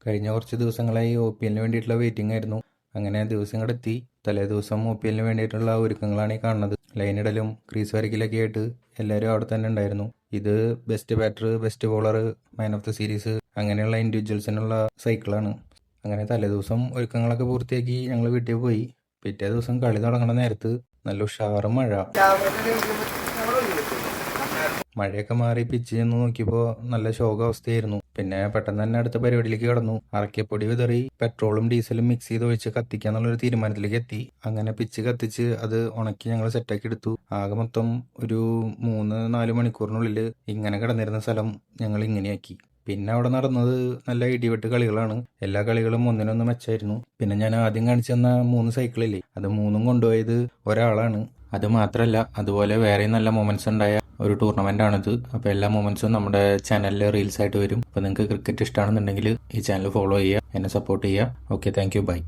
കഴിഞ്ഞ കുറച്ച് ദിവസങ്ങളായി OPLന് വേണ്ടിയിട്ടുള്ള വെയിറ്റിംഗ് ആയിരുന്നു. അങ്ങനെ ദിവസം കണ്ടെത്തി. തലേ ദിവസം OPLന് വേണ്ടിയിട്ടുള്ള ഒരുക്കങ്ങളാണ് ഈ കാണുന്നത്. ലൈനിടലും ക്രീസ് വരയ്ക്കലൊക്കെ ആയിട്ട് എല്ലാവരും അവിടെ തന്നെ ഉണ്ടായിരുന്നു. ഇത് best batter, best bowler, man of the series അങ്ങനെയുള്ള ഇൻഡിവിജ്വൽസിനുള്ള സൈക്കിളാണ്. അങ്ങനെ തലേ ദിവസം ഒരുക്കങ്ങളൊക്കെ പൂർത്തിയാക്കി ഞങ്ങൾ വീട്ടിൽ പോയി. പിറ്റേ ദിവസം കളി തുടങ്ങുന്ന നേരത്ത് നല്ല ഉഷാറ് മഴയൊക്കെ മാറി പിച്ച് ചെന്ന് നോക്കിയപ്പോൾ നല്ല ശോകാവസ്ഥയായിരുന്നു. പിന്നെ പെട്ടെന്ന് തന്നെ അടുത്ത പരിപാടിയിലേക്ക് കടന്നു. അറക്കപ്പൊടി വിതറി പെട്രോളും ഡീസലും മിക്സ് ചെയ്ത് ഒഴിച്ച് കത്തിക്കാന്നുള്ളൊരു തീരുമാനത്തിലേക്ക് എത്തി. അങ്ങനെ പിച്ച് കത്തിച്ച് അത് ഉണക്കി ഞങ്ങൾ സെറ്റാക്കി എടുത്തു. ആകെ മൊത്തം ഒരു 3-4 മണിക്കൂറിനുള്ളിൽ ഇങ്ങനെ കിടന്നിരുന്ന സ്ഥലം ഞങ്ങൾ ഇങ്ങനെയാക്കി. പിന്നെ അവിടെ നടന്നത് നല്ല ഇടിവെട്ട് കളികളാണ്. എല്ലാ കളികളും ഒന്നിനൊന്ന് മെച്ചായിരുന്നു. പിന്നെ ഞാൻ ആദ്യം കാണിച്ചു തന്ന 3 സൈക്കിളില്ലേ, അത് 3ഉം കൊണ്ടുപോയത് ഒരാളാണ്. അത് മാത്രമല്ല, അതുപോലെ വേറെ നല്ല മൊമെന്റ്സ് ഉണ്ടായ ഒരു ടൂർണമെന്റ് ആണിത്. അപ്പോൾ എല്ലാ മൊമെന്റ്സും നമ്മുടെ ചാനലിൽ റീൽസ് ആയിട്ട് വരും. അപ്പോൾ നിങ്ങൾക്ക് ക്രിക്കറ്റ് ഇഷ്ടമാണെന്നുണ്ടെങ്കിൽ ഈ ചാനൽ ഫോളോ ചെയ്യുക, എന്നെ സപ്പോർട്ട് ചെയ്യുക. Okay, thank you, by.